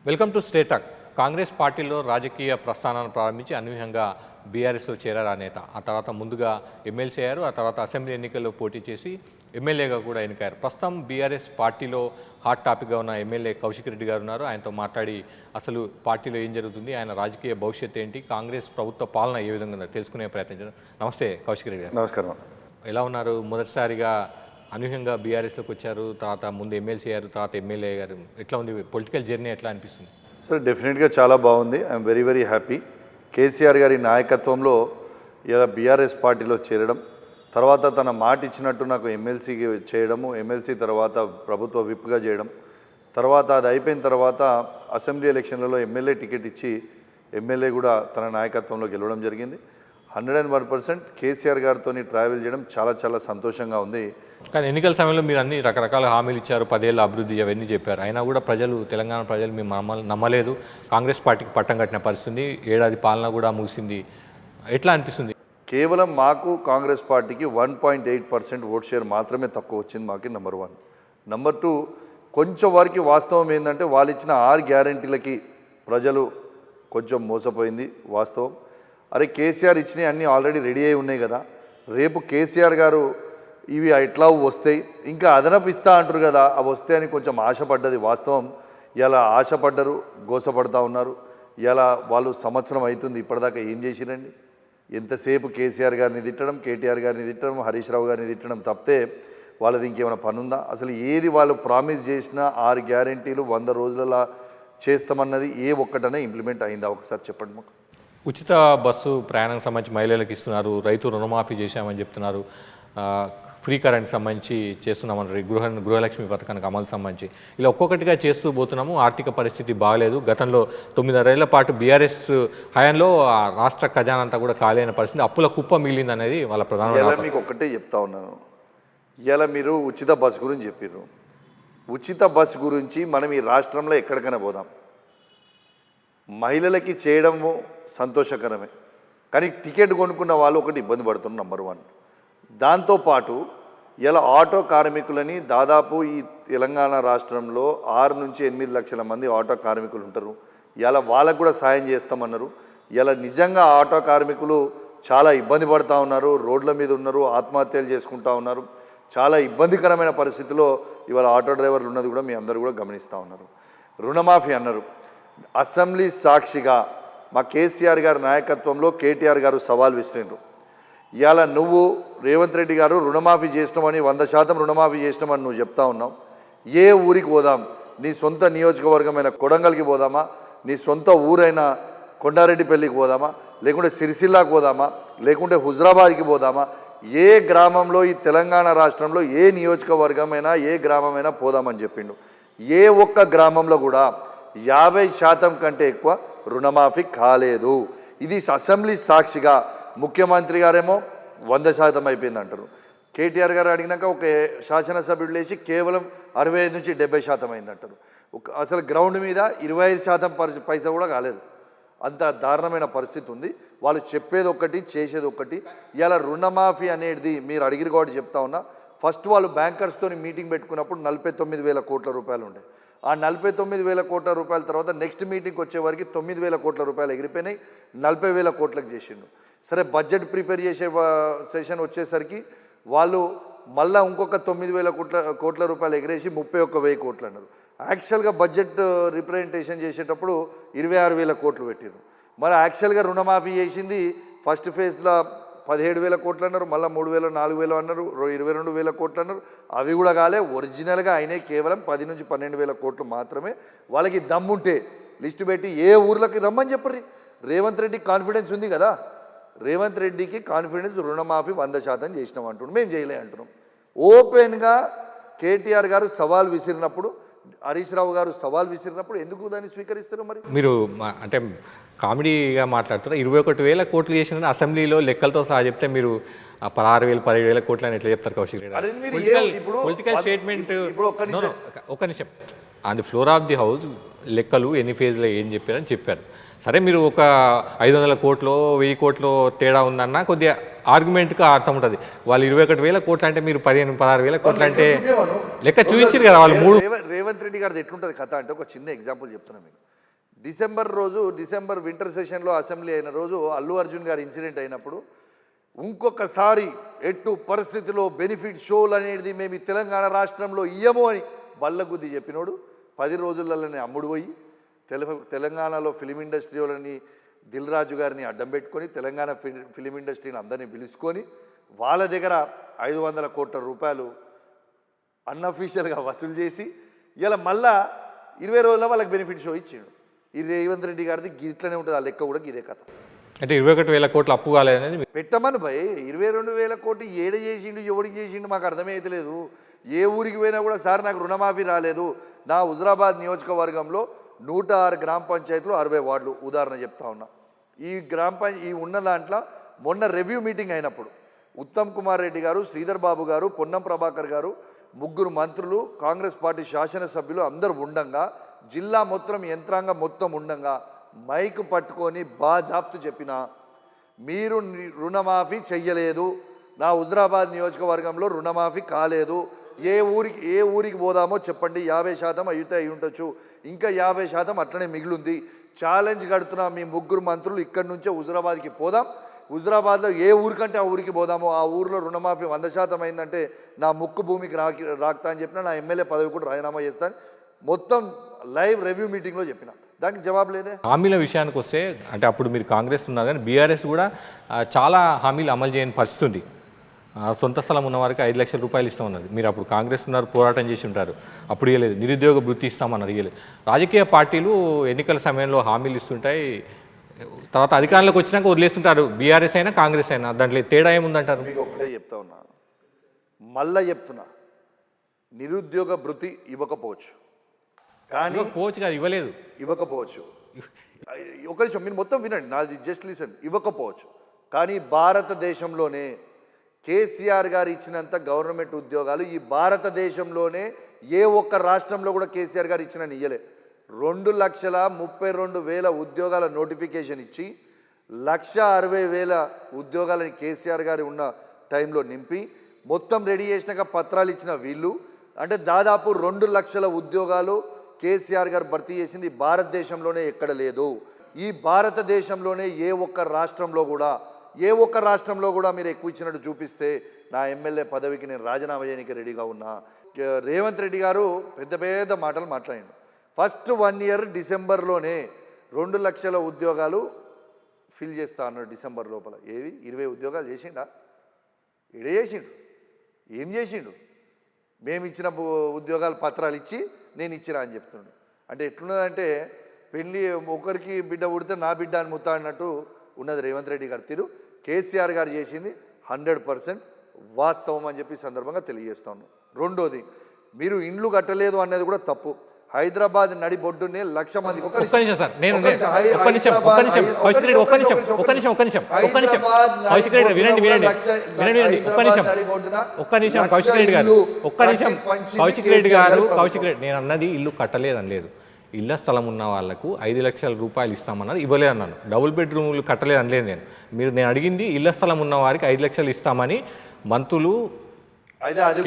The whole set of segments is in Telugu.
Welcome to state talk. Congress పార్టీలో రాజకీయ ప్రస్థానాన్ని ప్రారంభించి అనూహ్యంగా బీఆర్ఎస్లో చేరారు ఆ నేత. ఆ తర్వాత ముందుగా ఎమ్మెల్సీ అయ్యారు. ఆ తర్వాత అసెంబ్లీ ఎన్నికల్లో పోటీ చేసి ఎమ్మెల్యేగా కూడా ఎన్నికయ్యారు. ప్రస్తుతం బీఆర్ఎస్ పార్టీలో హాట్ టాపిక్గా ఉన్న ఎమ్మెల్యే కౌశిక్ రెడ్డి గారు ఉన్నారు. ఆయనతో మాట్లాడి అసలు పార్టీలో ఏం జరుగుతుంది, ఆయన రాజకీయ భవిష్యత్తు ఏంటి, కాంగ్రెస్ ప్రభుత్వ పాలన ఏ విధంగా ఉందో తెలుసుకునే ప్రయత్నించారు. నమస్తే కౌశిక్ రెడ్డి గారు. నమస్కారం. ఎలా ఉన్నారు? మొదటిసారిగా అనూహ్యంగా బీఆర్ఎస్లోకి వచ్చారు, తర్వాత ముందు ఎమ్మెల్సీ అయ్యారు, తర్వాత ఎమ్మెల్యే అయ్యారు. ఎట్లా ఉంది పొలిటికల్ జర్నీ, ఎట్లా అనిపిస్తుంది? సార్ డెఫినెట్గా చాలా బాగుంది. I'm very happy. కేసీఆర్ గారి నాయకత్వంలో ఇలా బీఆర్ఎస్ పార్టీలో చేరడం, తర్వాత తన మాట ఇచ్చినట్టు నాకు ఎమ్మెల్సీకి చేయడము, ఎమ్మెల్సీ తర్వాత ప్రభుత్వ విప్గా చేయడం, తర్వాత అది అయిపోయిన తర్వాత అసెంబ్లీ ఎలక్షన్లలో ఎమ్మెల్యే టికెట్ ఇచ్చి ఎమ్మెల్యే కూడా తన నాయకత్వంలో గెలవడం జరిగింది. 101% కేసీఆర్ గారితో ట్రావెల్ చేయడం చాలా సంతోషంగా ఉంది. కానీ ఎన్నికల సమయంలో మీరు అన్ని రకరకాల హామీలు ఇచ్చారు, 10 ఏళ్ళ అభివృద్ధి అవన్నీ చెప్పారు. అయినా కూడా తెలంగాణ ప్రజలు మేము నమ్మలేదు. కాంగ్రెస్ పార్టీకి పట్టం కట్టిన పరిస్థితి, ఏడాది పాలన కూడా ముగిసింది. ఎట్లా అనిపిస్తుంది? కేవలం మాకు కాంగ్రెస్ పార్టీకి 1.8% ఓట్ షేర్ మాత్రమే తక్కువ వచ్చింది. మాకు నెంబర్ 1. నెంబర్ 2, కొంచెం వారికి వాస్తవం ఏంటంటే వాళ్ళు ఇచ్చిన 6 గ్యారంటీలకి ప్రజలు కొంచెం మోసపోయింది వాస్తవం. అరే కేసీఆర్ ఇచ్చినవి అన్నీ ఆల్రెడీ రెడీ అయి ఉన్నాయి కదా, రేపు కేసీఆర్ గారు ఇవి ఎట్లా వస్తాయి, ఇంకా అదనపు ఇస్తా అంటారు కదా, అవి వస్తాయని కొంచెం ఆశపడ్డది వాస్తవం. ఇలా ఆశపడ్డరు, గోసపడతా ఉన్నారు. ఇలా వాళ్ళు సంవత్సరం అవుతుంది, ఇప్పటిదాకా ఏం చేసిరండి? ఎంతసేపు కేసీఆర్ గారిని తిట్టడం, కేటీఆర్ గారిని తిట్టడం, హరీష్ రావు గారిని తిట్టడం తప్పితే వాళ్ళది ఇంకేమైనా పనుందా? అసలు ఏది వాళ్ళు ప్రామిస్ చేసిన 6 గ్యారంటీలు 100 రోజులలో చేస్తామన్నది ఏ ఒక్కటనే ఇంప్లిమెంట్ అయిందా? ఒకసారి చెప్పండి మాకు. ఉచిత బస్సు ప్రయాణం సంబంధించి మహిళలకు ఇస్తున్నారు, రైతు రుణమాఫీ చేశామని చెప్తున్నారు, ఫ్రీ కరెంట్ సంబంధించి చేస్తున్నామన్నారు, గృహలక్ష్మి పథకానికి అమలు సంబంధించి ఇలా ఒక్కొక్కటిగా చేస్తూ పోతున్నాము. ఆర్థిక పరిస్థితి బాగలేదు. గతంలో 9.5 ఏళ్ల పాటు బీఆర్ఎస్ హయాంలో రాష్ట్ర ఖజానా అంతా కూడా ఖాళీ అయిన పరిస్థితి, అప్పుల కుప్ప మిగిలింది అనేది వాళ్ళ ప్రధాన. మీకు ఒక్కటే చెప్తా ఉన్నాను, ఇలా మీరు ఉచిత బస్సు గురించి చెప్పారు. ఉచిత బస్సు గురించి మనం ఈ రాష్ట్రంలో ఎక్కడికైనా పోదాం, మహిళలకి చేయడము సంతోషకరమే, కానీ టికెట్ కొనుక్కున్న వాళ్ళు ఒకటి ఇబ్బంది పడుతున్నారు. నెంబర్ 1. దాంతోపాటు ఇలా ఆటో కార్మికులని దాదాపు ఈ తెలంగాణ రాష్ట్రంలో 6 నుంచి 8 లక్షల మంది ఆటో కార్మికులు ఉంటారు. ఇలా వాళ్ళకు కూడా సాయం చేస్తామన్నారు. ఇలా నిజంగా ఆటో కార్మికులు చాలా ఇబ్బంది పడుతూ ఉన్నారు, రోడ్ల మీద ఉన్నారు, ఆత్మహత్యలు చేసుకుంటూ ఉన్నారు. చాలా ఇబ్బందికరమైన పరిస్థితిలో ఇవాళ ఆటో డ్రైవర్లు ఉన్నది కూడా మీ అందరూ కూడా గమనిస్తూ ఉన్నారు. రుణమాఫీ అన్నారు. అసెంబ్లీ సాక్షిగా మా కేసీఆర్ గారి నాయకత్వంలో కేటీఆర్ గారు సవాల్ విసిరిండ్రు. ఇవాళ నువ్వు రేవంత్ రెడ్డి గారు రుణమాఫీ చేసినామని 100% రుణమాఫీ చేసినామని నువ్వు చెప్తా ఉన్నావు. ఏ ఊరికి పోదాం? నీ సొంత నియోజకవర్గమైన కొడంగల్కి పోదామా, నీ సొంత ఊరైన కొండారెడ్డిపల్లికి పోదామా, లేకుంటే సిరిసిల్లాకు పోదామా, లేకుంటే హుజరాబాద్కి పోదామా? ఏ గ్రామంలో ఈ తెలంగాణ రాష్ట్రంలో ఏ నియోజకవర్గమైనా ఏ గ్రామమైనా పోదామని చెప్పిండు. ఏ ఒక్క గ్రామంలో కూడా 50% కంటే ఎక్కువ రుణమాఫీ కాలేదు. ఇది అసెంబ్లీ సాక్షిగా ముఖ్యమంత్రి గారేమో 100% అయిపోయింది అంటారు. కేటీఆర్ గారు అడిగినాక ఒక శాసనసభ్యుడు లేచి కేవలం 65 నుంచి 70% అయిందంటారు. అసలు గ్రౌండ్ మీద 25% పైసా కూడా కాలేదు. అంత దారుణమైన పరిస్థితి ఉంది. వాళ్ళు చెప్పేది ఒకటి, చేసేది ఒకటి. ఇలా రుణమాఫీ అనేది మీరు అడిగిన కాబట్టి చెప్తా ఉన్నా. ఫస్ట్ వాళ్ళు బ్యాంకర్స్తో మీటింగ్ పెట్టుకున్నప్పుడు 49,000 కోట్ల రూపాయలు ఉండే. ఆ 49,000 కోట్ల రూపాయల తర్వాత నెక్స్ట్ మీటింగ్కి వచ్చేవారికి 9,000 కోట్ల రూపాయలు ఎగిరిపోయినాయి, 40,000 కోట్లకు చేసిండు. సరే బడ్జెట్ ప్రిపేర్ చేసే సెషన్ వచ్చేసరికి వాళ్ళు మళ్ళీ ఇంకొక 9,000 కోట్ల రూపాయలు ఎగిరేసి 31,000 కోట్లు అన్నారు. యాక్చువల్గా బడ్జెట్ రిప్రజెంటేషన్ చేసేటప్పుడు 26,000 కోట్లు పెట్టారు. మరి యాక్చువల్గా రుణమాఫీ చేసింది ఫస్ట్ ఫేజ్లో 17,000 కోట్లు అన్నారు, మళ్ళీ 3,000 4,000 అన్నారు, 22,000 కోట్లు అన్నారు. అవి కూడా కాలే. ఒరిజినల్గా అయినాయి కేవలం 10 నుంచి 12,000 కోట్లు మాత్రమే. వాళ్ళకి దమ్ముంటే లిస్టు పెట్టి ఏ ఊర్లకి రమ్మని చెప్పరు. రేవంత్ రెడ్డికి కాన్ఫిడెన్స్ ఉంది కదా, రేవంత్ రెడ్డికి కాన్ఫిడెన్స్ రుణమాఫీ 100% చేసినాం అంటున్నాం, మేము చేయలే అంటున్నాం. ఓపెన్గా కేటీఆర్ గారు సవాల్ విసిరినప్పుడు, హరీష్ రావు గారు సవాల్ విసిరినప్పుడు ఎందుకు దాన్ని స్వీకరిస్తారు? మరి మీరు అంటే కామెడీగా మాట్లాడుతారు. 21,000 కోట్లు చేసిన అసెంబ్లీలో లెక్కలతో సహా చెప్తే మీరు 16,000 17,000 కోట్లు అని ఎట్లా చెప్తారు కౌశిక్ రెడ్డి? Political statement. ఒక్క నిమిషం. On the floor of the house లెక్కలు ఎన్ని ఫేజ్లో ఏం చెప్పారని చెప్పారు. సరే మీరు ఒక 500 కోట్లు 1000 కోట్లు తేడా ఉందన్నా కొద్దిగా ఆర్గ్యుమెంట్కి అర్థం ఉంటుంది. వాళ్ళు 21,000 కోట్లు అంటే మీరు 15-16,000 కోట్లు అంటే లెక్క చూపించారు కదా వాళ్ళు. రేవంత్ రెడ్డి గారిది ఎట్లుంటుంది కథ అంటే ఒక చిన్న ఎగ్జాంపుల్ చెప్తున్నాను మీకు. డిసెంబర్ వింటర్ సెషన్లో అసెంబ్లీ అయిన రోజు అల్లు అర్జున్ గారి ఇన్సిడెంట్ అయినప్పుడు ఇంకొకసారి ఎట్టు పరిస్థితిలో బెనిఫిట్ షోలు అనేది మేము ఈ తెలంగాణ రాష్ట్రంలో ఇయ్యము అని బల్లగుద్ది చెప్పినోడు 10 రోజులలోనే అమ్ముడు పోయి తెలంగాణలో ఫిలిం ఇండస్ట్రీ వాళ్ళని దిల్ రాజు గారిని అడ్డం పెట్టుకొని తెలంగాణ ఫిలిం ఇండస్ట్రీని అందరినీ పిలుచుకొని వాళ్ళ దగ్గర 500 కోట్ల రూపాయలు అన్అఫీషియల్గా వసూలు చేసి ఇలా మళ్ళా 20 రోజుల్లో వాళ్ళకి బెనిఫిట్ షో ఇచ్చాడు. ఈ రేవంత్ రెడ్డి గారిది ఇట్లనే ఉంటుంది, ఆ లెక్క కూడా ఇదే కథ. అంటే 21,000 కోట్లు అప్పు కాలేదనేది పెట్టమని భయ్ 22,000 కోట్లు ఏడ చేసిండు ఎవడికి చేసిండు మాకు అర్థమైతలేదు. ఏ ఊరికి పోయినా కూడా సార్ నాకు రుణమాఫీ రాలేదు. నా హుజరాబాద్ నియోజకవర్గంలో 106 గ్రామ పంచాయతీలు 60 వార్డులు ఉదాహరణ చెప్తా ఉన్నా. ఈ ఉన్న దాంట్లో మొన్న రివ్యూ మీటింగ్ అయినప్పుడు ఉత్తమ్ కుమార్ రెడ్డి గారు, శ్రీధర్ బాబు గారు, పొన్నం ప్రభాకర్ గారు, 3 మంత్రులు, కాంగ్రెస్ పార్టీ శాసనసభ్యులు అందరూ ఉండంగా, జిల్లా మొత్తం యంత్రాంగం మొత్తం ఉండంగా మైక్ పట్టుకొని బాజాప్తు చెప్పిన మీరు రుణమాఫీ చెయ్యలేదు, నా హుజరాబాద్ నియోజకవర్గంలో రుణమాఫీ కాలేదు, ఏ ఊరికి పోదామో చెప్పండి, 50% అయితే అయి ఉండొచ్చు, ఇంకా 50% అట్లనే మిగిలింది, ఛాలెంజ్ కడుతున్నా మీ 3 మంత్రులు ఇక్కడి నుంచే హుజరాబాద్కి పోదాం, హుజరాబాద్లో ఏ ఊరికంటే ఆ ఊరికి పోదామో ఆ ఊరిలో రుణమాఫీ 100% అయిందంటే నా ముక్కు భూమికి రాక్తా అని చెప్పిన, నా ఎమ్మెల్యే పదవి కూడా రాజీనామా చేస్తాను మొత్తం లైవ్ రివ్యూ మీటింగ్లో చెప్పిన. దానికి జవాబు లేదే. హామీల విషయానికి వస్తే అంటే అప్పుడు మీరు కాంగ్రెస్ ఉన్నారు కానీ బీఆర్ఎస్ కూడా చాలా హామీలు అమలు చేయని పరిస్థితి ఉంది. సొంత స్థలం ఉన్న వారికి 5 లక్షల రూపాయలు ఇస్తామన్నది. మీరు అప్పుడు కాంగ్రెస్ ఉన్నారు, పోరాటం చేసి ఉంటారు, అప్పుడు ఇవ్వలేదు. నిరుద్యోగ వృత్తి ఇస్తామన్నారు, ఇవ్వలేదు. రాజకీయ పార్టీలు ఎన్నికల సమయంలో హామీలు ఇస్తుంటాయి, తర్వాత అధికారంలోకి వచ్చినాక వదిలేస్తుంటారు. బీఆర్ఎస్ అయినా కాంగ్రెస్ అయినా దాంట్లో తేడా ఏముందంటారు? మీకు ఒకటే చెప్తా ఉన్నా, మళ్ళా చెప్తున్నా, నిరుద్యోగ భృతి ఇవ్వకపోవచ్చు కానీ ఇవ్వకపోవచ్చు. ఒక నిమిషం మీరు మొత్తం వినండి, నాది జస్ట్ లిసన్. ఇవ్వకపోవచ్చు కానీ భారతదేశంలోనే కేసీఆర్ గారు ఇచ్చినంత గవర్నమెంట్ ఉద్యోగాలు ఈ భారతదేశంలోనే ఏ ఒక్క రాష్ట్రంలో కూడా కేసీఆర్ గారు ఇచ్చిన ఇయ్యలే. 2,32,000 ఉద్యోగాల నోటిఫికేషన్ ఇచ్చి 1,60,000 ఉద్యోగాలని కేసీఆర్ గారు ఉన్న టైంలో నింపి మొత్తం రెడీ చేసినాక పత్రాలు ఇచ్చిన వీళ్ళు. అంటే దాదాపు 2 లక్షల ఉద్యోగాలు కేసీఆర్ గారు భర్తీ చేసింది భారతదేశంలోనే ఎక్కడ లేదు. ఈ భారతదేశంలోనే ఏ ఒక్క రాష్ట్రంలో కూడా మీరు ఎక్కువ ఇచ్చినట్టు చూపిస్తే నా ఎమ్మెల్యే పదవికి నేను రాజీనామా చేయడానికి రెడీగా ఉన్నా. రేవంత్ రెడ్డి గారు పెద్ద పెద్ద మాటలు మాట్లాడిండు. ఫస్ట్ 1 ఇయర్ డిసెంబర్లోనే 2 లక్షల ఉద్యోగాలు ఫిల్ చేస్తా అన్నాడు డిసెంబర్ లోపల. 20 ఉద్యోగాలు చేసిండా? చేసిండు? ఏం చేసిండు? మేము ఇచ్చిన ఉద్యోగాలు పత్రాలు ఇచ్చి నేను ఇచ్చినా అని చెప్తున్నాడు. అంటే ఎట్లున్నదంటే పెళ్ళి ఒకరికి బిడ్డ పుడితే నా బిడ్డ అని ముత్తా అన్నట్టు ఉన్నది రేవంత్ రెడ్డి గారి తీరు. కేసీఆర్ గారు చేసింది 100% వాస్తవం అని చెప్పి సందర్భంగా తెలియజేస్తాను. రెండోది, మీరు ఇండ్లు కట్టలేదు అన్నది కూడా తప్పు. హైదరాబాద్ నడి బొడ్డునే 1,00,000 మంది నేను అన్నది ఇల్లు కట్టలేదని లేదు, ఇళ్ల స్థలం ఉన్న వాళ్ళకు 5 లక్షల రూపాయలు ఇస్తామన్నారు, ఇవ్వలేదు అన్నాను. డబుల్ బెడ్రూమ్లు కట్టలేదు అనలేదు నేను అడిగింది ఇళ్ల స్థలం ఉన్న వారికి 5 లక్షలు ఇస్తామని మంత్రులు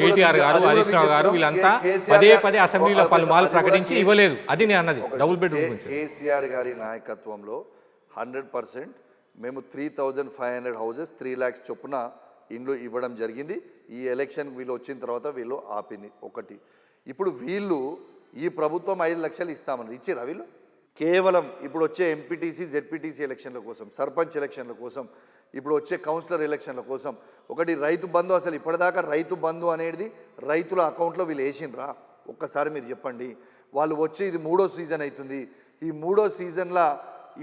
కేటీఆర్ గారు, హరీష్ రావు గారు వీళ్ళంతా పదే అసెంబ్లీలో పలుమార్లు ప్రకటించి ఇవ్వలేదు. అది నేను అన్నది డబుల్ బెడ్రూమ్. కేసీఆర్ గారి నాయకత్వంలో 100% మేము 3,500 హౌసెస్ 3 lakhs చొప్పున ఇండ్లు ఇవ్వడం జరిగింది. ఈ ఎలక్షన్ వీళ్ళు వచ్చిన తర్వాత వీళ్ళు ఆపింది ఒకటి. ఇప్పుడు వీళ్ళు ఈ ప్రభుత్వం 5 లక్షలు ఇస్తామని ఇచ్చిరా? వీళ్ళు కేవలం ఇప్పుడు వచ్చే ఎంపీటీసీ జెడ్పీటీసీ ఎలక్షన్ల కోసం, సర్పంచ్ ఎలక్షన్ల కోసం, ఇప్పుడు వచ్చే కౌన్సిలర్ ఎలక్షన్ల కోసం ఒకటి రైతు బంధు. అసలు ఇప్పటిదాకా రైతు బంధు అనేది రైతుల అకౌంట్లో వీళ్ళు వేసిండ్రా? ఒక్కసారి మీరు చెప్పండి. వాళ్ళు వచ్చి ఇది 3వ సీజన్ అవుతుంది, ఈ 3వ సీజన్లో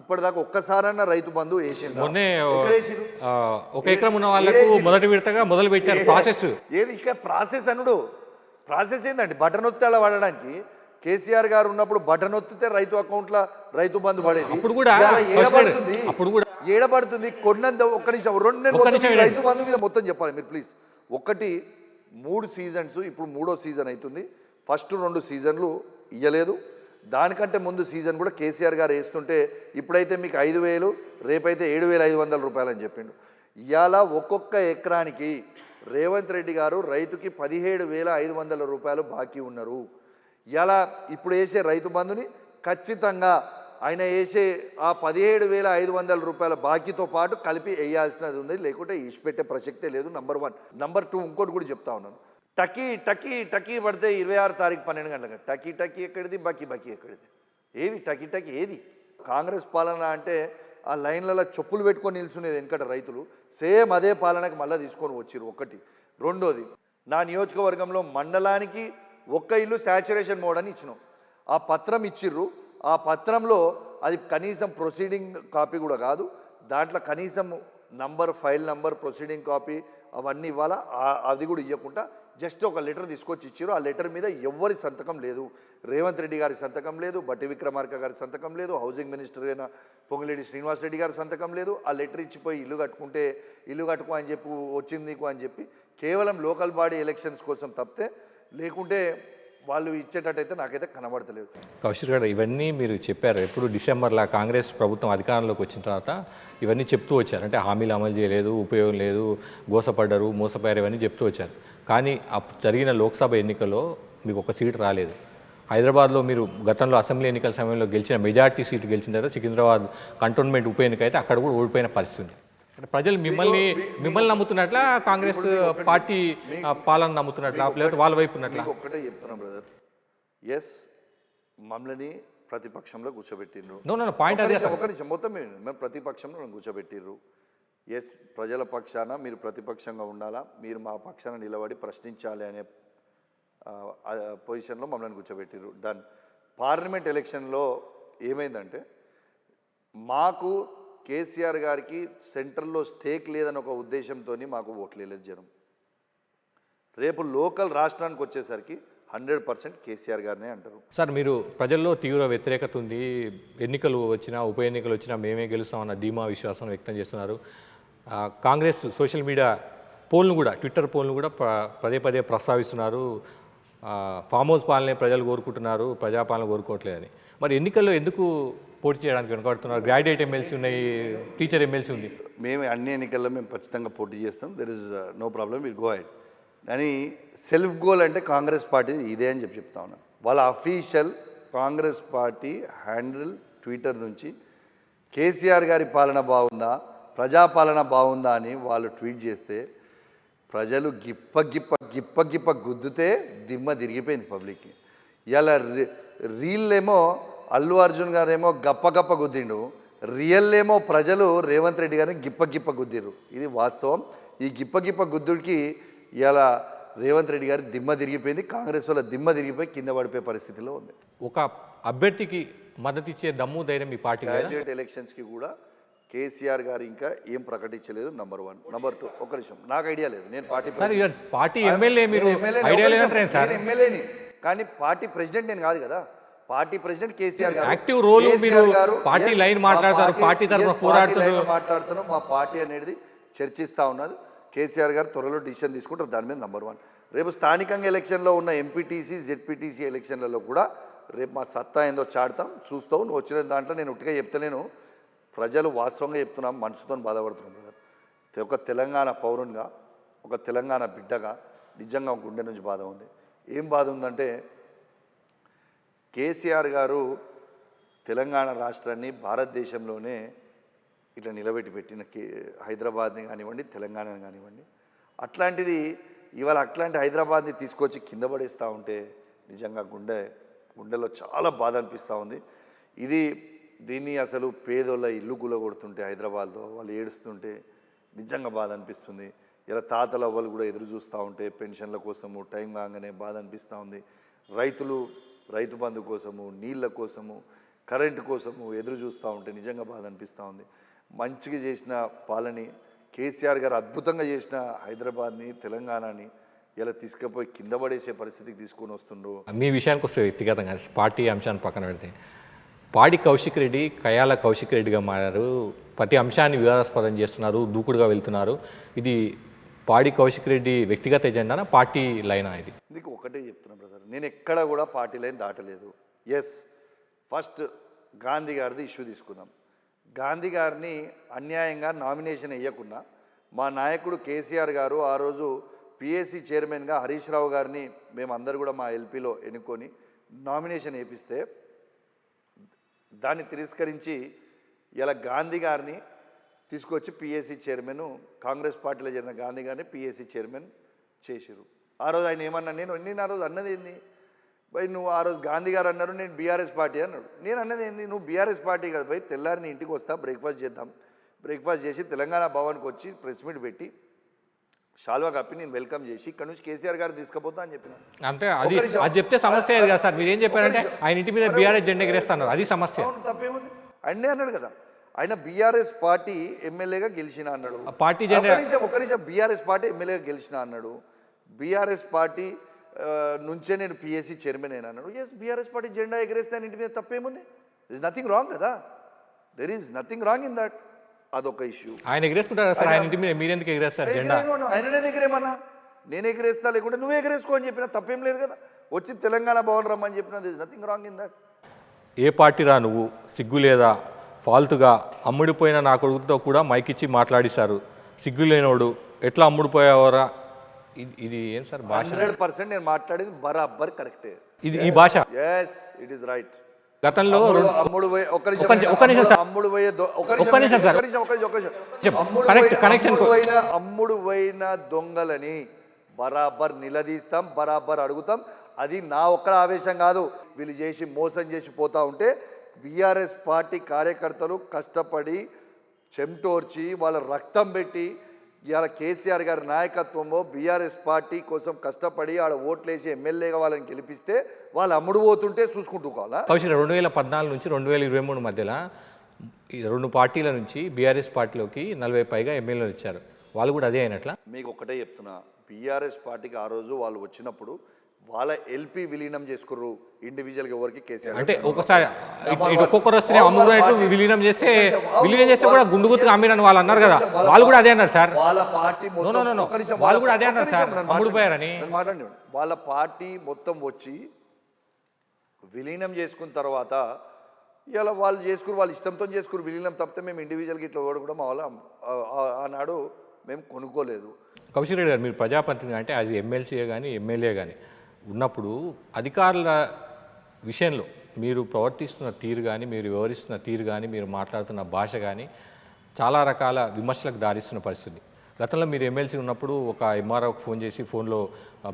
ఇప్పటిదాకా ఒక్కసారన్నా రైతు బంధు వేసిండ్రా? ఒక ఎకరం ఉన్న వాళ్ళకు మొదటి విడతగా మొదలు పెట్టారు ప్రాసెస్. ఏది ఇక ప్రాసెస్ అనుడు? ప్రాసెస్ ఏందండి? బటన్ ఒత్తి అలా పడడానికి. కేసీఆర్ గారు ఉన్నప్పుడు బటన్ ఒత్తితే రైతు అకౌంట్లో రైతు బంధు పడేది. ఏడబడుతుంది కొన్నంత. ఒక్క నిమిషం, 2 నెలలు రైతు బంధు మీద మొత్తం చెప్పాలి మీరు ప్లీజ్. ఒకటి 3 సీజన్స్, ఇప్పుడు 3వ సీజన్ అవుతుంది. ఫస్ట్ 2 సీజన్లు ఇయ్యలేదు. దానికంటే ముందు సీజన్ కూడా కేసీఆర్ గారు వేస్తుంటే ఇప్పుడైతే మీకు 5,000, రేపైతే 7,500 రూపాయలు అని చెప్పిండు. ఇవాళ ఒక్కొక్క ఎకరానికి రేవంత్ రెడ్డి గారు రైతుకి 17,500 రూపాయలు బాకీ ఉన్నారు. ఇలా ఇప్పుడు వేసే రైతు బంధుని ఖచ్చితంగా ఆయన వేసే ఆ 17,500 రూపాయల బాకీతో పాటు కలిపి వేయాల్సినది ఉంది, లేకుంటే ఇచ్చిపెట్టే ప్రసక్తే లేదు. నంబర్ 1. నంబర్ 2 ఇంకోటి కూడా చెప్తా ఉన్నాను. టకీ పడితే 26 తారీఖు 12 గంటలకు టకీ ఎక్కడిది, బాకీ ఎక్కడిది? ఏవి టకీ ఏది? కాంగ్రెస్ పాలన అంటే ఆ లైన్లలో చెప్పులు పెట్టుకొని నిల్చునేది వెనకట రైతులు. సేమ్ అదే పాలనకి మళ్ళీ తీసుకొని వచ్చిర్రు. ఒకటి. రెండోది, నా నియోజకవర్గంలో మండలానికి ఒక్క ఇల్లు శాచ్యురేషన్ మోడ్ అని ఇచ్చినాం. ఆ పత్రం ఇచ్చిర్రు. ఆ పత్రంలో అది కనీసం ప్రొసీడింగ్ కాపీ కూడా కాదు, దాంట్లో కనీసం number, file number, proceeding copy అవన్నీ ఇవ్వాలా. అది కూడా ఇవ్వకుండా జస్ట్ ఒక లెటర్ తీసుకొచ్చి ఇచ్చారు. ఆ లెటర్ మీద ఎవరి సంతకం లేదు. రేవంత్ రెడ్డి గారి సంతకం లేదు, బట్టి విక్రమార్క గారి సంతకం లేదు, హౌసింగ్ మినిస్టర్ అయిన పొంగులేటి శ్రీనివాసరెడ్డి గారి సంతకం లేదు. ఆ లెటర్ ఇచ్చిపోయి ఇల్లు కట్టుకో అని చెప్పి వచ్చింది నీకు అని చెప్పి కేవలం లోకల్ బాడీ ఎలక్షన్స్ కోసం తప్పితే, లేకుంటే వాళ్ళు ఇచ్చేటట్టయితే నాకైతే కనబడతలేదు. కౌశిక్ గారు, ఇవన్నీ మీరు చెప్పారు. ఎప్పుడు డిసెంబర్లో కాంగ్రెస్ ప్రభుత్వం అధికారంలోకి వచ్చిన తర్వాత ఇవన్నీ చెప్తూ వచ్చారు. అంటే హామీలు అమలు చేయలేదు, ఉపయోగం లేదు, గోసపడ్డారు, మోసపోయారు, ఇవన్నీ చెప్తూ వచ్చారు. కానీ జరిగిన లోక్సభ ఎన్నికల్లో మీకు ఒక సీటు రాలేదు. హైదరాబాద్లో మీరు గతంలో అసెంబ్లీ ఎన్నికల సమయంలో గెలిచిన మెజార్టీ సీటు గెలిచిన తర్వాత సికింద్రాబాద్ కంటోన్మెంట్ ఉప ఎన్నిక అయితే అక్కడ కూడా ఓడిపోయిన పరిస్థితి ఉంది. అంటే ప్రజలు మిమ్మల్ని నమ్ముతున్నట్లా, కాంగ్రెస్ పార్టీ పాలన నమ్ముతున్నట్లా, లేకపోతే వాళ్ళ వైపు ఉన్నట్లా? ఒక్కటే చెప్తున్నాం బ్రదర్, ఎస్ మమ్మల్ని ప్రతిపక్షంలో కూర్చోబెట్టిండ్రు. పాయింట్ అదే. ఒక నిమిషం, మొత్తం మేము ప్రతిపక్షంలో నన్ను కూర్చోబెట్టిర్రు. ఎస్, ప్రజల పక్షాన మీరు ప్రతిపక్షంగా ఉండాలా, మీరు మా పక్షాన నిలబడి ప్రశ్నించాలి అనే పొజిషన్లో మమ్మల్ని కూర్చోబెట్టిర్రు. డన్. పార్లమెంట్ ఎలక్షన్లో ఏమైందంటే, మాకు కేసీఆర్ గారికి సెంట్రల్లో స్టేక్ లేదని ఒక ఉద్దేశంతో మాకు ఓట్లేదు జనం. రేపు లోకల్ రాష్ట్రానికి వచ్చేసరికి 100% కేసీఆర్ గారినే అంటారు. సార్, మీరు ప్రజల్లో తీవ్ర వ్యతిరేకత ఉంది, ఎన్నికలు వచ్చినా ఉప ఎన్నికలు వచ్చినా మేమే గెలుస్తామన్న ధీమా విశ్వాసం వ్యక్తం చేస్తున్నారు. కాంగ్రెస్ సోషల్ మీడియా పోల్ను కూడా, ట్విట్టర్ పోల్ను కూడా పదే ప్రస్తావిస్తున్నారు. ఫామ్ హౌస్ పాలనే ప్రజలు కోరుకుంటున్నారు, ప్రజాపాలన కోరుకోవట్లేదని. మరి ఎన్నికల్లో ఎందుకు పోటీ చేయడానికి వెనుకబడుతున్నారు? గ్రాడ్యుయేట్ ఎమ్మెల్సీ ఉన్నాయి, టీచర్ ఎమ్మెల్సీ ఉంది. మేము అన్ని ఎన్నికల్లో మేము ఖచ్చితంగా పోటీ చేస్తాం. There is no problem, will go ahead. కానీ సెల్ఫ్ గోల్ అంటే కాంగ్రెస్ పార్టీ ఇదే అని చెప్తా ఉన్నాను. వాళ్ళ official Congress party handle Twitter నుంచి కేసీఆర్ గారి పాలన బాగుందా, ప్రజాపాలన బాగుందా అని వాళ్ళు ట్వీట్ చేస్తే ప్రజలు గిప్ప గుద్దుతే దిమ్మ తిరిగిపోయింది పబ్లిక్కి. ఇలా రీల్ ఏమో అల్లు అర్జున్ గారేమో గప్ప గుద్దిండు, రియల్ ఏమో ప్రజలు రేవంత్ రెడ్డి గారిని గిప్ప గుద్దిరు. ఇది వాస్తవం. ఈ గిప్ప గుద్దుడికి ఇలా రేవంత్ రెడ్డి గారి దిమ్మ తిరిగిపోయింది, కాంగ్రెస్ వాళ్ళ దిమ్మ తిరిగిపోయి కింద పడిపోయే పరిస్థితిలో ఉంది. ఒక అభ్యర్థికి మద్దతు ఇచ్చే దమ్ము ధైర్యం ఈ పార్టీ. గ్రాడ్యుయేట్ ఎలక్షన్స్కి కూడా కేసీఆర్ గారు ఇంకా ఏం ప్రకటించలేదు. నంబర్ 1. నంబర్ 2, ఒక నిమిషం, నాకు ఐడియా లేదు. నేను పార్టీ ఎమ్మెల్యే, మీరు ఎమ్మెల్యేని, కానీ పార్టీ ప్రెసిడెంట్ నేను కాదు కదా. పార్టీ ప్రెసిడెంట్ కేసీఆర్ గారు. యాక్టివ్ రోల్ పార్టీ లైన్ మాట్లాడతారు, పార్టీ తరఫున మాట్లాడుతున్నాం. మా పార్టీ అనేది చర్చిస్తూ ఉన్నది. కేసీఆర్ గారు త్వరలో డిసిషన్ తీసుకుంటారు దాని మీద. నంబర్ 1. రేపు స్థానికంగా ఎలక్షన్లో ఉన్న ఎంపీటీసీ, జెడ్పీటీసీ ఎలక్షన్లలో కూడా రేపు మా సత్తా ఏందో చాడతాం, చూస్తావు. నువ్వు వచ్చిన దాంట్లో నేను ఉట్టిగా చెప్తలేను, ప్రజలు వాస్తవంగా చెప్తున్నాం, మనసుతో బాధపడుతున్నాం బ్రదర్. ఒక తెలంగాణ పౌరునిగా, ఒక తెలంగాణ బిడ్డగా నిజంగా గుండె నుంచి బాధ ఉంది. ఏం బాధ ఉందంటే, కేసీఆర్ గారు తెలంగాణ రాష్ట్రాన్ని భారతదేశంలోనే ఇట్లా నిలబెట్టి పెట్టిన హైదరాబాద్ని కానివ్వండి, తెలంగాణని కానివ్వండి, అట్లాంటిది ఇవాళ అట్లాంటి హైదరాబాద్ని తీసుకొచ్చి కింద పడేస్తూ ఉంటే నిజంగా గుండెలో చాలా బాధ అనిపిస్తూ ఉంది. దీన్ని అసలు పేదోళ్ళ ఇల్లు కూలగొడుతుంటే హైదరాబాద్లో వాళ్ళు ఏడుస్తుంటే నిజంగా బాధ అనిపిస్తుంది. ఇలా తాతల వాళ్ళు కూడా ఎదురు చూస్తూ ఉంటే పెన్షన్ల కోసము టైం కాగానే బాధ అనిపిస్తూ ఉంది. రైతు బంధు కోసము, నీళ్ళ కోసము, కరెంటు కోసము ఎదురు చూస్తూ ఉంటే నిజంగా బాధ అనిపిస్తూ ఉంది. మంచిగా చేసిన పాలని కేసీఆర్ గారు అద్భుతంగా చేసిన హైదరాబాద్ని, తెలంగాణని ఇలా తీసుకుపోయి కింద పడేసే పరిస్థితికి తీసుకొని వస్తుండ్రు. మీ విషయానికి వస్తే వ్యక్తిగతంగా పార్టీ అంశాన్ని పక్కన పెడితే, పాడి కౌశిక్ రెడ్డి కయాల కౌశిక్ రెడ్డిగా మారారు. ప్రతి అంశాన్ని వివాదాస్పదం చేస్తున్నారు, దూకుడుగా వెళ్తున్నారు. ఇది పాడి కౌశిక్ రెడ్డి వ్యక్తిగత ఎజెండానా, పార్టీ లైనా? ఇది నీకు ఒకటే చెప్తున్నా బ్రదర్, నేను ఎక్కడ కూడా పార్టీ లైన్ దాటలేదు. ఎస్, ఫస్ట్ గాంధీ గారిది ఇష్యూ తీసుకుందాం. గాంధీ గారిని అన్యాయంగా నామినేషన్ వేయకుండా మా నాయకుడు కేసీఆర్ గారు ఆ రోజు పిఎస్సి చైర్మన్గా హరీష్ రావు గారిని మేమందరూ కూడా మా ఎల్పీలో ఎన్నుకొని నామినేషన్ వేపిస్తే దాన్ని తిరస్కరించి ఇలా గాంధీ గారిని తీసుకొచ్చి పిఎస్సి చైర్మన్, కాంగ్రెస్ పార్టీలో చేరిన గాంధీ గారిని పిఎస్సి చైర్మన్ చేసిరు. ఆ రోజు ఆయన ఏమన్నా, నేను ఆ రోజు అన్నది ఏంది, భయ్ నువ్వు ఆ రోజు గాంధీ గారు అన్నారు, నేను బీఆర్ఎస్ పార్టీ అన్నాడు. నేను అన్నది ఏంది, నువ్వు బీఆర్ఎస్ పార్టీ కదా భయ్, తెల్లారి నీ ఇంటికి వస్తా, బ్రేక్ఫాస్ట్ చేద్దాం, బ్రేక్ఫాస్ట్ చేసి తెలంగాణ భవన్కి వచ్చి ప్రెస్ మీట్ పెట్టి షాల్వా కప్పి నేను వెల్కమ్ చేసి ఇక్కడ నుంచి కేసీఆర్ గారు తీసుకుపోతా అని చెప్పిన. అంటే అది చెప్తే సమస్య అది కదా సార్. మీరు ఏం చెప్పారంటే ఆయన ఇంటి మీద బీఆర్ఎస్ జెండా ఎగరేస్తున్నారు, అది సమస్య. తప్పేముంది, ఆయనే అన్నాడు కదా, ఆయన బీఆర్ఎస్ పార్టీ ఎమ్మెల్యేగా గెలిచిన అన్నాడు. పార్టీ జెండా ఒక నిమిషం బీఆర్ఎస్ పార్టీ ఎమ్మెల్యేగా గెలిచిన అన్నాడు. బీఆర్ఎస్ పార్టీ నుంచే నేను పిఎస్సి చైర్మన్ అయినా అన్నాడు. ఎస్, బీఆర్ఎస్ పార్టీ జెండా ఎగరేస్తే ఆయన ఇంటి మీద తప్పేముంది, దర్ ఇస్ నథింగ్ రాంగ్ కదా, there is nothing wrong in that. అదొక ఇష్యూ. ఆయన ఎగరేసుకుంటారా సార్ ఆయన ఇంటి మీద, మీరెందుకు ఎగరేస్తారు జెండా? ఆయననే ఎగరేమన్నా, నేను ఎగరేస్తా, లేకుంటే నువ్వు ఎగరేసుకో అని చెప్పినా తప్పేం లేదు కదా. వచ్చి తెలంగాణ భవన్ రమ్మని చెప్పినా there is nothing wrong in that. ఏ పార్టీ రా నువ్వు, సిగ్గు లేదా, ఫాల్తుగా అమ్ముడిపోయిన నా కొడుకుతో కూడా మైకిచ్చి మాట్లాడిస్తారు, సిగ్గు లేనోడు, ఎట్లా అమ్ముడిపోయావరా. ఇది ఏం సార్ భాష? 100% నేను మాట్లాడేది బరాబర్ కరెక్టే. ఇది ఈ భాష. yes it is right. గతంలో అమ్ముడు పోయే అమ్ముడు పోయిన దొంగలని బరాబర్ నిలదీస్తాం, బరాబర్ అడుగుతాం. అది నా ఒక్కడ ఆవేశం కాదు, వీళ్ళు చేసి మోసం చేసి పోతా ఉంటే బీఆర్ఎస్ పార్టీ కార్యకర్తలు కష్టపడి చెమటోర్చి వాళ్ళ రక్తం పెట్టి ఇవాళ కేసీఆర్ గారి నాయకత్వంలో బీఆర్ఎస్ పార్టీ కోసం కష్టపడి ఆడ ఓట్లేసి ఎమ్మెల్యేగా వాళ్ళని గెలిపిస్తే వాళ్ళు అమ్ముడు పోతుంటే చూసుకుంటూ కావాలా. కౌశిక్ 2014 నుంచి 2023 మధ్యలో ఈ రెండు పార్టీల నుంచి బీఆర్ఎస్ పార్టీలోకి 40 పైగా ఎమ్మెల్యేలు ఇచ్చారు, వాళ్ళు కూడా అదే అయినట్లా. మీకు ఒకటే చెప్తున్నా, బీఆర్ఎస్ పార్టీకి ఆ రోజు వాళ్ళు వచ్చినప్పుడు వాళ్ళ ఎల్పీ విలీనం చేసుకుర్రు ఇండివిజువల్గా ఎవరికి కేసీఆర్ అంటే ఒకసారి ఒక్కొక్కరు వస్తే అమ్ముడు విలీనం చేస్తే కూడా గుండు గుర్తుగా అమ్మినని వాళ్ళు అన్నారు కదా, వాళ్ళు కూడా అదే అన్నారు సార్. వాళ్ళ పార్టీ వాళ్ళు కూడా అదే అన్నారు సార్, అమ్ముడు పోయారని. మాట్లాడండి. వాళ్ళ పార్టీ మొత్తం వచ్చి విలీనం చేసుకున్న తర్వాత ఇలా వాళ్ళు చేసుకురు, వాళ్ళు ఇష్టంతో చేసుకురు విలీనం, తప్పితే మేము ఇండివిజువల్గా ఇట్లా కూడా మా వాళ్ళ ఆనాడు మేము కొనుక్కోలేదు. కౌశిక్ రెడ్డి గారు, మీరు ప్రజాప్రతినిధి అంటే యాజ్ ఎమ్మెల్సీఏ కానీ ఎమ్మెల్యే కానీ ఉన్నప్పుడు అధికారుల విషయంలో మీరు ప్రవర్తిస్తున్న తీరు కానీ, మీరు వివరిస్తున్న తీరు కానీ, మీరు మాట్లాడుతున్న భాష కానీ చాలా రకాల విమర్శలకు దారిస్తున్న పరిస్థితి. గతంలో మీరు ఎమ్మెల్సీ ఉన్నప్పుడు ఒక ఎంఆర్ఓకి ఫోన్ చేసి ఫోన్లో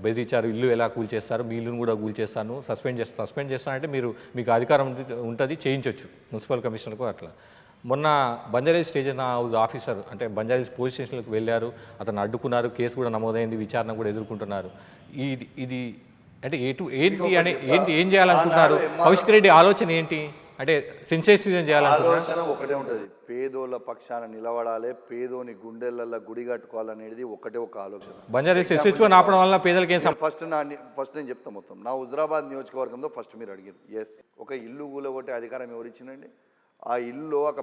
బెదిరించారు, ఇల్లు ఎలా కూల్చేస్తారు, మీ ఇల్లును కూడా కూల్చేస్తాను, సస్పెండ్ చేస్తానంటే మీకు అధికారం ఉంటుంది, చేయించవచ్చు మున్సిపల్ కమిషనర్కు అట్లా. మొన్న బంజారాహిల్స్ స్టేషన్ హౌస్ ఆఫీసర్ అంటే బంజారాహిల్స్ పోలీస్ స్టేషన్లకు వెళ్ళారు, అతను అడ్డుకున్నారు, కేసు కూడా నమోదైంది, విచారణ కూడా ఎదుర్కొంటున్నారు. ఇది అంటే ఏం చేయాలనుకుంటున్నారు? కౌశిక్ రెడ్డి ఆలోచన ఏంటి? అంటే సెన్సేషన్ చేయాలనుకుంటున్నారు? ఆలోచన ఒకటే ఉంటుంది, పేదోళ్ళ పక్షాన నిలబడాలి, పేదోని గుండెలల్లో గుడి కట్టుకోవాలనేది ఒకటే ఒక ఆలోచన. బంజారాహిల్స్ SHO ఆపడం వల్ల పేదలకి ఏం? ఫస్ట్ నేను చెప్తాను మొత్తం. నా హుజరాబాద్ నియోజకవర్గంలో ఫస్ట్ మీరు అడిగారు, ఎస్, ఒక ఇల్లు కూలగొట్టే అధికారం ఎవరిచ్చిందండి? ఆ ఇల్లు ఒక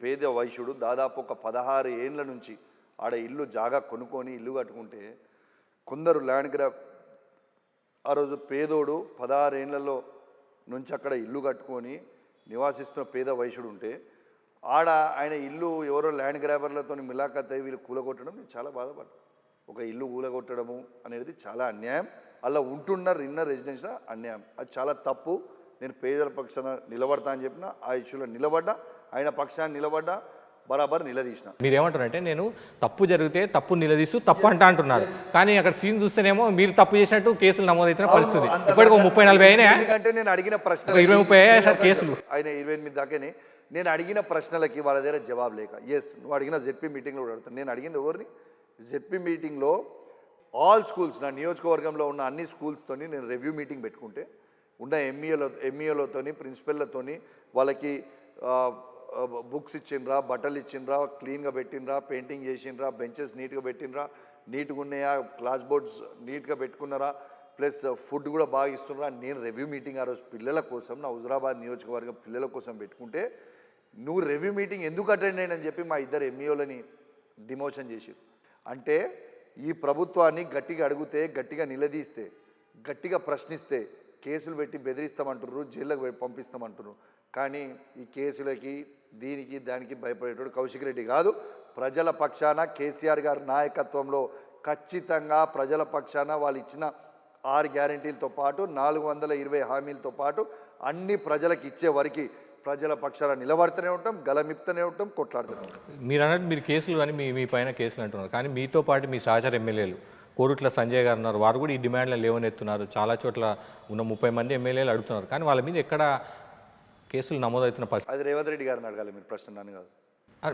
పేద వైశ్యుడు దాదాపు ఒక 16 ఏండ్ల నుంచి ఆడ ఇల్లు జాగా కొనుక్కొని ఇల్లు కట్టుకుంటే కొందరు ల్యాండ్ గ్రాబ్, ఆ రోజు పేదోడు 16 ఏండ్లలో నుంచి అక్కడ ఇల్లు కట్టుకొని నివాసిస్తున్న పేద వైశ్యుడు ఉంటే ఆడ ఆయన ఇల్లు ఎవరో ల్యాండ్ గ్రాబర్లతో మిలాఖత్ అయ్యి వీళ్ళు కూలగొట్టడం నేను చాలా బాధపడ్డా. ఒక ఇల్లు కూలగొట్టడము అనేది చాలా అన్యాయం, అలా ఉంటున్న రెసిడెన్షియల్ అన్యాయం, అది చాలా తప్పు. నేను పేదల పక్షాన నిలబడతా అని చెప్పిన, ఆ ఇష్యూలో నిలబడ్డా, ఆయన పక్షాన్ని నిలబడ్డా, బరాబర్ నిలదీసిన. మీరేమంటారంటే నేను తప్పు జరిగితే తప్పు నిలదీస్తూ తప్పు అంటున్నారు, కానీ అక్కడ సీన్ చూస్తేనేమో మీరు తప్పు చేసినట్టు కేసులు నమోదవుతున్న పరిస్థితి. ఇప్పటికి 30-40 అయినా, ఎందుకంటే నేను అడిగిన ప్రశ్న 20-30 అయ్యాయి సార్ కేసులు. ఆయన 28 దాకానే నేను అడిగిన ప్రశ్నలకి వాళ్ళ దగ్గర జవాబు లేక, ఎస్ నువ్వు అడిగిన జెడ్పీ మీటింగ్లో కూడా అడుగుతాను. నేను అడిగింది ఎవరిని? జెడ్పీ మీటింగ్లో ఆల్ స్కూల్స్, నా నియోజకవర్గంలో ఉన్న అన్ని స్కూల్స్తో నేను రివ్యూ మీటింగ్ పెట్టుకుంటే ఉన్న ఎంఈఓలతోని ప్రిన్సిపల్లతోని వాళ్ళకి బుక్స్ ఇచ్చిండ్రా, బట్టలు ఇచ్చిండ్రా, క్లీన్గా పెట్టినరా, పెయింటింగ్ చేసిండ్రా, బెంచెస్ నీట్గా పెట్టినరా, నీట్గా ఉన్నాయా, క్లాస్ బోర్డ్స్ నీట్గా పెట్టుకున్నారా, ప్లస్ ఫుడ్ కూడా బాగా ఇస్తున్నారా. నేను రివ్యూ మీటింగ్ ఆ రోజు పిల్లల కోసం, నా హుజరాబాద్ నియోజకవర్గం పిల్లల కోసం పెట్టుకుంటే నువ్వు రివ్యూ మీటింగ్ ఎందుకు అటెండ్ అయ్యని చెప్పి మా ఇద్దరు ఎంఈఓలని డిమోషన్ చేసారు. అంటే ఈ ప్రభుత్వాన్ని గట్టిగా అడిగితే, గట్టిగా నిలదీస్తే, గట్టిగా ప్రశ్నిస్తే కేసులు పెట్టి బెదిరిస్తామంటున్నారు, జైళ్ళకు పంపిస్తామంటున్నారు. కానీ ఈ కేసులకి దీనికి దానికి భయపడేటోడు కౌశిక్ రెడ్డి కాదు. ప్రజల పక్షాన కేసీఆర్ గారి నాయకత్వంలో ఖచ్చితంగా ప్రజల పక్షాన వాళ్ళు ఇచ్చిన 6 గ్యారెంటీలతో పాటు 420 హామీలతో పాటు అన్ని ప్రజలకు ఇచ్చే వరకు ప్రజల పక్షాన నిలబడుతూనే ఉంటాం, గలమిప్తూనే ఉంటాం, కొట్లాడుతూనే ఉంటాం. మీరు అన్నట్టు మీరు కేసులు కానీ మీ పైన కేసులు అంటున్నారు, కానీ మీతో పాటు మీ సహచర ఎమ్మెల్యేలు కోరుట్ల సంజయ్ గారు ఉన్నారు, వారు కూడా ఈ డిమాండ్లను లేవనెత్తున్నారు. చాలా చోట్ల ఉన్న 30 మంది ఎమ్మెల్యేలు అడుగుతున్నారు, కానీ వాళ్ళ మీద ఎక్కడ కేసులు నమోదవుతున్న పరిస్థితి. అది రేవంత్ రెడ్డి గారిని అడగాలి మీరు, ప్రశ్న నన్ను కాదు.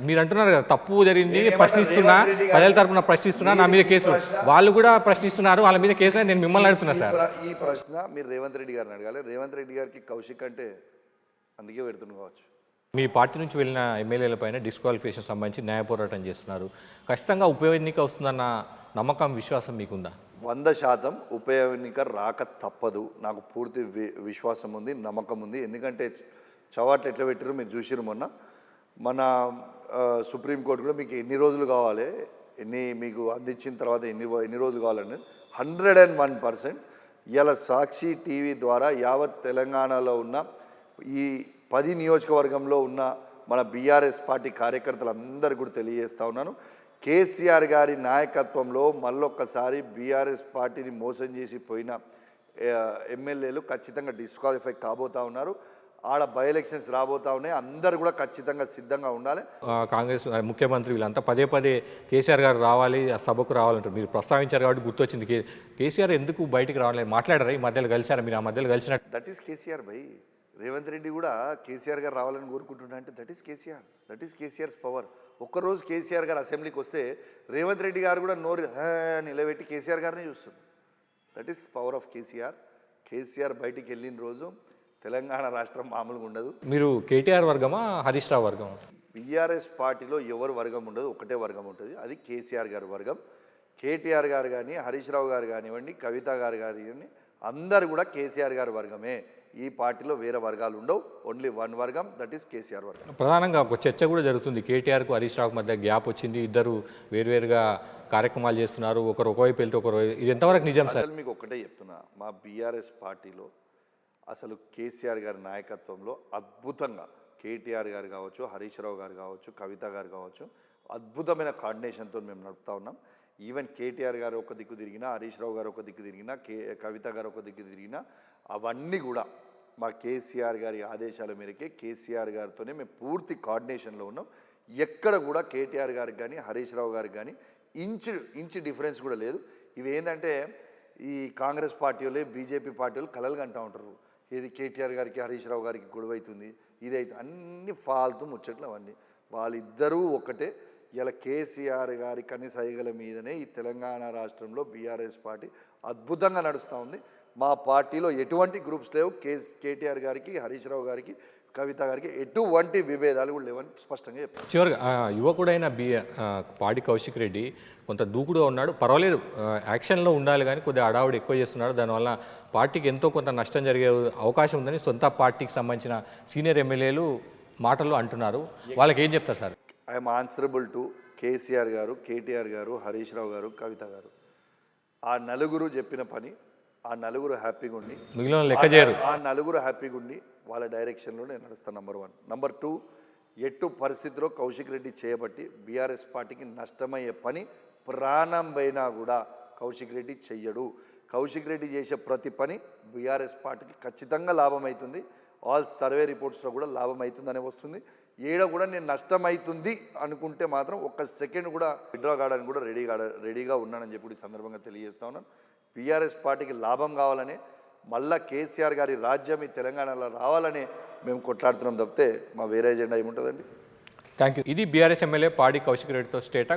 మీరు అంటున్నారు కదా తప్పు జరిగింది, ప్రశ్నిస్తున్నా, ప్రజల తరపున ప్రశ్నిస్తున్నా, నా మీద కేసులు వాళ్ళు కూడా ప్రశ్నిస్తున్నారు, వాళ్ళ మీద కేసులు నేను మిమ్మల్ని అడుగుతున్నా సార్. ఈ ప్రశ్న మీరు రేవంత్ రెడ్డి గారిని అడగాలి. రేవంత్ రెడ్డి గారికి కౌశిక్ అంటే అందుకే పెడుతున్నా కావచ్చు. మీ పార్టీ నుంచి వెళ్ళిన ఎమ్మెల్యేల పైన డిస్క్వాలిఫికేషన్ సంబంధించి న్యాయ పోరాటం చేస్తున్నారు. ఖచ్చితంగా ఉప ఎన్నిక వస్తుందన్న నమ్మకం, విశ్వాసం మీకుందా? 100% ఉప ఎన్నిక రాక తప్పదు. నాకు పూర్తి విశ్వాసం ఉంది, నమ్మకం ఉంది. ఎందుకంటే చవాట్లు ఎట్లా పెట్టారో మీరు చూసిరు మొన్న. మన సుప్రీంకోర్టు కూడా మీకు ఎన్ని రోజులు కావాలి, మీకు అందించిన తర్వాత ఎన్ని రోజులు కావాలని 101% ఇలా సాక్షి టీవీ ద్వారా యావత్ తెలంగాణలో ఉన్న ఈ 10 నియోజకవర్గంలో ఉన్న మన బీఆర్ఎస్ పార్టీ కార్యకర్తలందరూ కూడా తెలియజేస్తూ ఉన్నాను. కేసీఆర్ గారి నాయకత్వంలో మళ్ళొక్కసారి బీఆర్ఎస్ పార్టీని మోసం చేసి పోయిన ఎమ్మెల్యేలు ఖచ్చితంగా డిస్క్వాలిఫై కాబోతూ ఉన్నారు. ఆడ బై ఎలక్షన్స్ రాబోతా ఉన్నాయి. అందరు కూడా ఖచ్చితంగా సిద్ధంగా ఉండాలి. కాంగ్రెస్ ముఖ్యమంత్రి వీళ్ళంతా పదే కేసీఆర్ గారు రావాలి, ఆ సభకు రావాలంటారు. మీరు ప్రస్తావించారు కాబట్టి గుర్తొచ్చింది. కేసీఆర్ ఎందుకు బయటికి రావాలి మాట్లాడారా? ఈ మధ్యలో కలిసారా మీరు? ఆ మధ్యలో కలిసినట్టు. That is KCR bye. Revanth Reddy కూడా కేసీఆర్ గారు రావాలని కోరుకుంటున్నా అంటే that is KCR. That is KCR's power. ఒక్కరోజు కేసీఆర్ గారు అసెంబ్లీకి వస్తే రేవంత్ రెడ్డి గారు కూడా నోరు నిలబెట్టి కేసీఆర్ గారినే చూస్తుంది. That is power of KCR. KCR బయటికి వెళ్ళిన రోజు తెలంగాణ రాష్ట్రం మామూలుగా ఉండదు. మీరు కేటీఆర్ వర్గమా, హరీష్ రావు వర్గమా? బీఆర్ఎస్ పార్టీలో ఎవరు వర్గం ఉండదు, ఒకటే వర్గం ఉంటుంది, అది కేసీఆర్ గారి వర్గం. కేటీఆర్ గారు కానీ, హరీష్ రావు గారు కానివ్వండి, కవిత గారు కానివ్వండి, అందరు కూడా కేసీఆర్ గారి వర్గమే. ఈ పార్టీలో వేరే వర్గాలు ఉండవు, ఓన్లీ వన్ వర్గం, దట్ ఈస్ కేసీఆర్ వర్గం. ప్రధానంగా ఒక చర్చ కూడా జరుగుతుంది. కేటీఆర్కు హరీష్ రావుకు మధ్య గ్యాప్ వచ్చింది, ఇద్దరు వేరువేరుగా కార్యక్రమాలు చేస్తున్నారు, ఒకవైపు వెళ్తే ఒకరు. ఇది ఎంతవరకు నిజం సార్? అసలు మీకు ఒకటే చెప్తున్నా, మా బీఆర్ఎస్ పార్టీలో అసలు కేసీఆర్ గారి నాయకత్వంలో అద్భుతంగా కేటీఆర్ గారు కావచ్చు, హరీష్ రావు గారు కావచ్చు, కవిత గారు కావచ్చు, అద్భుతమైన కోఆర్డినేషన్తో మేము నడుపుతా ఉన్నాం. ఈవెన్ కేటీఆర్ గారు ఒక దిక్కు తిరిగినా, హరీష్ రావు గారు ఒక దిక్కు తిరిగినా, కవిత గారు ఒక దిక్కు తిరిగినా, అవన్నీ కూడా మా కేసీఆర్ గారి ఆదేశాల మేరకే కేసీఆర్ గారితోనే మేము పూర్తి కోఆర్డినేషన్లో ఉన్నాం. ఎక్కడ కూడా కేటీఆర్ గారికి కానీ, హరీష్ రావు గారికి కానీ ఇంచు డిఫరెన్స్ కూడా లేదు. ఇవి ఏంటంటే ఈ కాంగ్రెస్ పార్టీ వాళ్ళే, బీజేపీ పార్టీ వాళ్ళు కలలుగా అంటూ ఉంటారు, ఏది కేటీఆర్ గారికి హరీష్ రావు గారికి గొడవ అవుతుంది, ఇదైతే అన్ని ఫాల్తూ ముచ్చట్లు అవన్నీ. వాళ్ళిద్దరూ ఒకటే. ఇలా కేసీఆర్ గారి కనిసైగల మీదనే ఈ తెలంగాణ రాష్ట్రంలో బీఆర్ఎస్ పార్టీ అద్భుతంగా నడుస్తూ ఉంది. మా పార్టీలో ఎటువంటి గ్రూప్స్ లేవు. కేటీఆర్ గారికి, హరీష్ రావు గారికి, కవిత గారికి ఎటువంటి విభేదాలు కూడా లేవని స్పష్టంగా చెప్పారు. చివరిగా యువకుడైన పాడి కౌశిక్ రెడ్డి కొంత దూకుడుగా ఉన్నాడు, పర్వాలేదు, యాక్షన్లో ఉండాలి, కానీ కొద్దిగా అడావుడు ఎక్కువ చేస్తున్నాడు. దానివల్ల పార్టీకి ఎంతో కొంత నష్టం జరిగే అవకాశం ఉందని సొంత పార్టీకి సంబంధించిన సీనియర్ ఎమ్మెల్యేలు మాటల్లో అంటున్నారు. వాళ్ళకి ఏం చెప్తారు sir? I'm answerable to KCR గారు, కేటీఆర్ గారు, హరీష్ రావు గారు, కవిత గారు. ఆ నలుగురు చెప్పిన పని, ఆ నలుగురు హ్యాపీగా ఉండి, మిగిలిన లెక్క చేయరు. ఆ నలుగురు హ్యాపీగా ఉండి వాళ్ళ డైరెక్షన్లో నేను నడుస్తాను. నంబర్ 1. నంబర్ 2, ఎట్టు పరిస్థితిలో కౌశిక్ రెడ్డి చేయబట్టి బీఆర్ఎస్ పార్టీకి నష్టమయ్యే పని ప్రాణం పోయినా కూడా కౌశిక్ రెడ్డి చెయ్యడు. కౌశిక్ రెడ్డి చేసే ప్రతి పని బీఆర్ఎస్ పార్టీకి ఖచ్చితంగా లాభం అవుతుంది. ఆల్ సర్వే రిపోర్ట్స్లో కూడా లాభం అవుతుందనే వస్తుంది. ఏడ కూడా నేను నష్టమవుతుంది అనుకుంటే మాత్రం ఒక్క సెకండ్ కూడా విత్డ్రా కావడానికి కూడా రెడీగా ఉన్నానని చెప్పి ఈ సందర్భంగా తెలియజేస్తా ఉన్నాను. బీఆర్ఎస్ పార్టీకి లాభం కావాలని, మళ్ళా కేసీఆర్ గారి రాజ్యం ఈ తెలంగాణలో రావాలని మేము కొట్లాడుతున్నాం తప్పితే మా వేరే ఎజెండా ఏముంటుందండి. Thank you. ఇది బీఆర్ఎస్ ఎమ్మెల్యే పాడి కౌశిక్ రెడ్డితో స్టేటా.